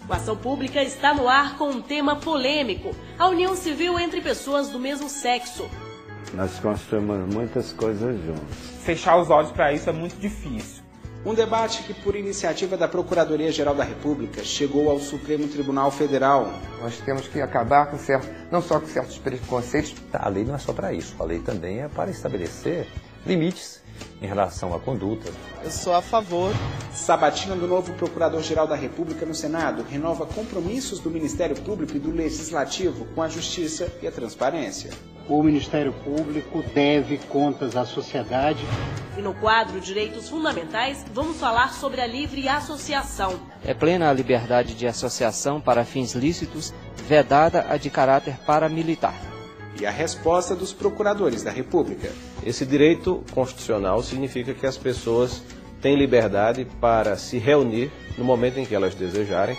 O Ação Pública está no ar com um tema polêmico: a união civil entre pessoas do mesmo sexo. Nós construímos muitas coisas juntos. Fechar os olhos para isso é muito difícil. Um debate que, por iniciativa da Procuradoria-Geral da República, chegou ao Supremo Tribunal Federal. Nós temos que acabar com não só com certos preconceitos. A lei não é só para isso, a lei também é para estabelecer limites em relação à conduta. Eu sou a favor. Sabatina do novo Procurador-Geral da República no Senado renova compromissos do Ministério Público e do Legislativo com a justiça e a transparência. O Ministério Público deve contas à sociedade. E no quadro Direitos Fundamentais, vamos falar sobre a livre associação. É plena a liberdade de associação para fins lícitos, vedada a de caráter paramilitar. E a resposta dos procuradores da República. Esse direito constitucional significa que as pessoas têm liberdade para se reunir no momento em que elas desejarem.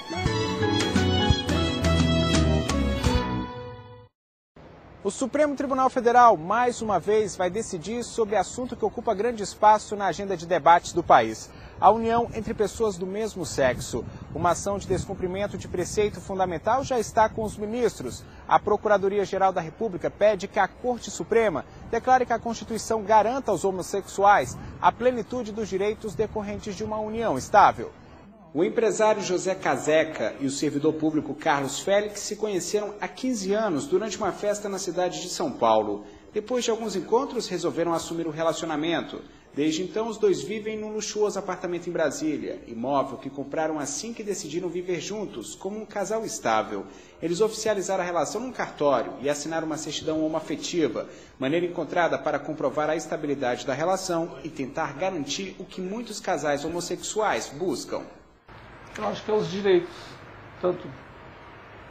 O Supremo Tribunal Federal, mais uma vez, vai decidir sobre assunto que ocupa grande espaço na agenda de debates do país: a união entre pessoas do mesmo sexo. Uma ação de descumprimento de preceito fundamental já está com os ministros. A Procuradoria-Geral da República pede que a Corte Suprema declare que a Constituição garanta aos homossexuais a plenitude dos direitos decorrentes de uma união estável. O empresário José Caseca e o servidor público Carlos Félix se conheceram há 15 anos durante uma festa na cidade de São Paulo. Depois de alguns encontros, resolveram assumir o relacionamento. Desde então, os dois vivem num luxuoso apartamento em Brasília, imóvel que compraram assim que decidiram viver juntos, como um casal estável. Eles oficializaram a relação num cartório e assinaram uma certidão homoafetiva, maneira encontrada para comprovar a estabilidade da relação e tentar garantir o que muitos casais homossexuais buscam. Eu acho que é os direitos, tanto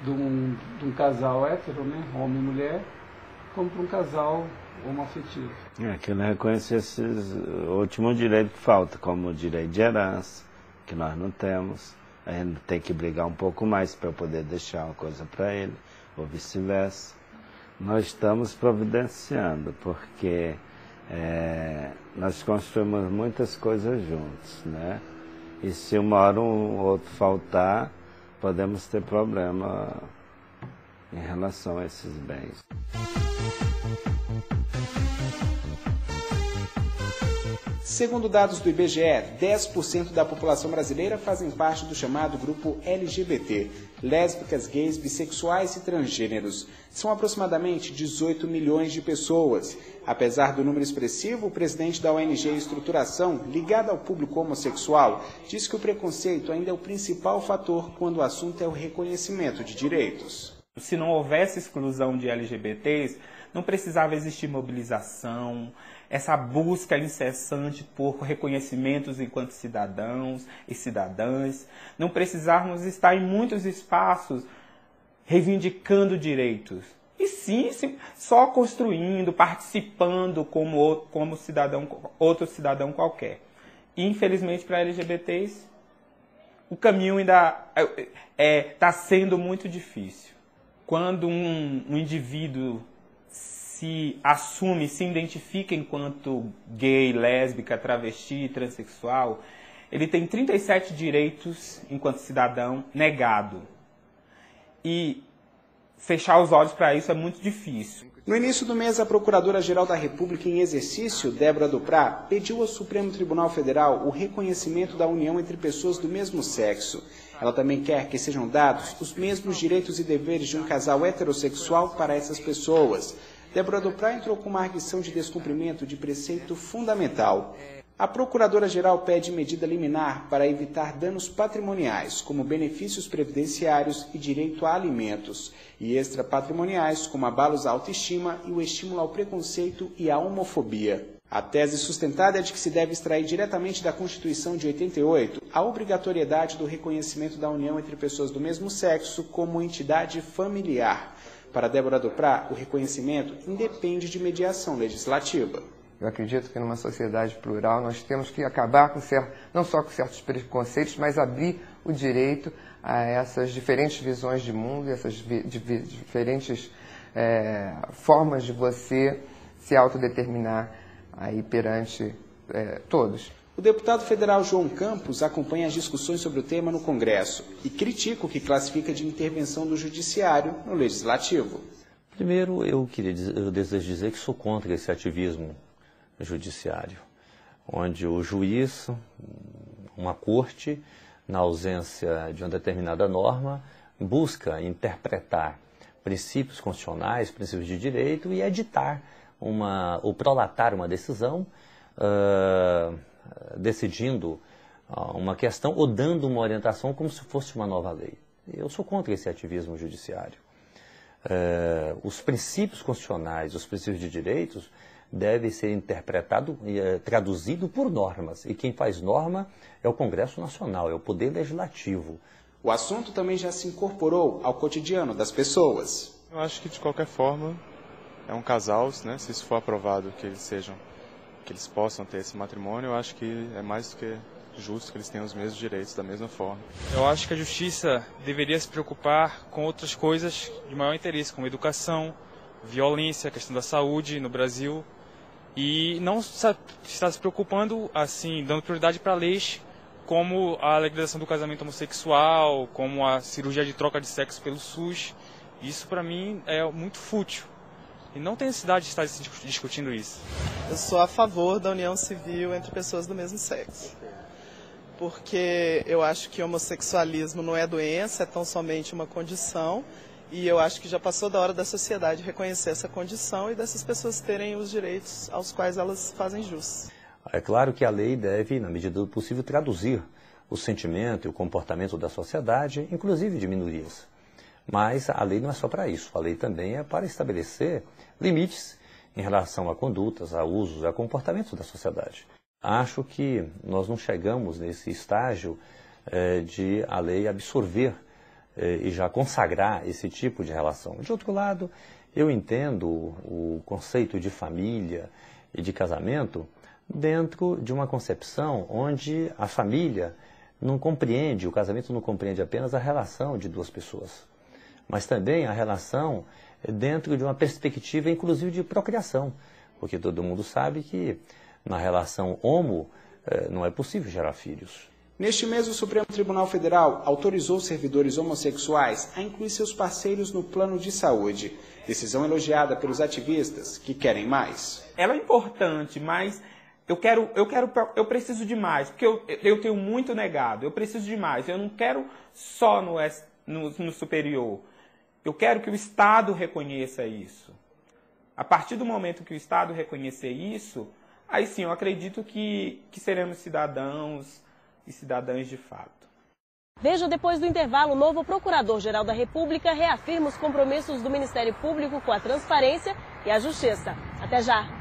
de um casal hétero, né, homem e mulher, como para um casal homoafetivo. Que não reconhece esses últimos direitos que faltam, como o direito de herança, que nós não temos. A gente tem que brigar um pouco mais para poder deixar uma coisa para ele, ou vice-versa. Nós estamos providenciando, porque nós construímos muitas coisas juntos, né? E se uma hora um ou outro faltar, podemos ter problema em relação a esses bens. Segundo dados do IBGE, 10% da população brasileira fazem parte do chamado grupo LGBT, lésbicas, gays, bissexuais e transgêneros. São aproximadamente 18 milhões de pessoas. Apesar do número expressivo, o presidente da ONG Estruturação, ligada ao público homossexual, diz que o preconceito ainda é o principal fator quando o assunto é o reconhecimento de direitos. Se não houvesse exclusão de LGBTs, não precisava existir mobilização, essa busca incessante por reconhecimentos enquanto cidadãos e cidadãs. Não precisávamos estar em muitos espaços reivindicando direitos. E sim, só construindo, participando como cidadão, outro cidadão qualquer. E, infelizmente, para LGBTs, o caminho ainda está sendo muito difícil. Quando um indivíduo se assume, se identifica enquanto gay, lésbica, travesti, transexual, ele tem 37 direitos enquanto cidadão negado. E fechar os olhos para isso é muito difícil. No início do mês, a Procuradora-Geral da República em exercício, Débora Duprá, pediu ao Supremo Tribunal Federal o reconhecimento da união entre pessoas do mesmo sexo. Ela também quer que sejam dados os mesmos direitos e deveres de um casal heterossexual para essas pessoas. Débora Duprá entrou com uma arguição de descumprimento de preceito fundamental. A Procuradora-Geral pede medida liminar para evitar danos patrimoniais, como benefícios previdenciários e direito a alimentos, e extrapatrimoniais, como abalos à autoestima e o estímulo ao preconceito e à homofobia. A tese sustentada é de que se deve extrair diretamente da Constituição de 88 a obrigatoriedade do reconhecimento da união entre pessoas do mesmo sexo como entidade familiar. Para Débora Duprá, o reconhecimento independe de mediação legislativa. Eu acredito que numa sociedade plural nós temos que acabar com não só com certos preconceitos, mas abrir o direito a essas diferentes visões de mundo, essas diferentes formas de você se autodeterminar aí perante todos. O deputado federal João Campos acompanha as discussões sobre o tema no Congresso e critica o que classifica de intervenção do Judiciário no Legislativo. Primeiro, eu desejo dizer que sou contra esse ativismo judiciário, onde o juiz, uma corte, na ausência de uma determinada norma, busca interpretar princípios constitucionais, princípios de direito e editar ou prolatar uma decisão, decidindo uma questão ou dando uma orientação como se fosse uma nova lei. Eu sou contra esse ativismo judiciário. Os princípios constitucionais, os princípios de direitos, devem ser interpretados e traduzidos por normas. E quem faz norma é o Congresso Nacional, é o Poder Legislativo. O assunto também já se incorporou ao cotidiano das pessoas. Eu acho que, de qualquer forma, é um casal, né? Se isso for aprovado, que eles possam ter esse matrimônio, eu acho que é mais do que justo que eles tenham os mesmos direitos da mesma forma. Eu acho que a justiça deveria se preocupar com outras coisas de maior interesse, como educação, violência, a questão da saúde no Brasil, e não está se preocupando, assim, dando prioridade para leis como a legalização do casamento homossexual, como a cirurgia de troca de sexo pelo SUS. Isso, para mim, é muito fútil. E não tem necessidade de estar discutindo isso. Eu sou a favor da união civil entre pessoas do mesmo sexo. Porque eu acho que o homossexualismo não é doença, é tão somente uma condição. E eu acho que já passou da hora da sociedade reconhecer essa condição e dessas pessoas terem os direitos aos quais elas fazem jus. É claro que a lei deve, na medida do possível, traduzir o sentimento e o comportamento da sociedade, inclusive de minorias. Mas a lei não é só para isso. A lei também é para estabelecer limites em relação a condutas, a usos, a comportamentos da sociedade. Acho que nós não chegamos nesse estágio de a lei absorver e já consagrar esse tipo de relação. De outro lado, eu entendo o conceito de família e de casamento dentro de uma concepção onde a família não compreende, o casamento não compreende apenas a relação de duas pessoas, mas também a relação dentro de uma perspectiva, inclusive, de procriação, porque todo mundo sabe que na relação homo não é possível gerar filhos. Neste mês, o Supremo Tribunal Federal autorizou servidores homossexuais a incluir seus parceiros no plano de saúde. Decisão elogiada pelos ativistas que querem mais. Ela é importante, mas eu preciso de mais, porque eu tenho muito negado. Eu preciso de mais. Eu não quero só no superior. Eu quero que o Estado reconheça isso. A partir do momento que o Estado reconhecer isso, aí sim eu acredito que seremos cidadãos e cidadãs de fato. Veja depois do intervalo, o novo Procurador-Geral da República reafirma os compromissos do Ministério Público com a transparência e a justiça. Até já!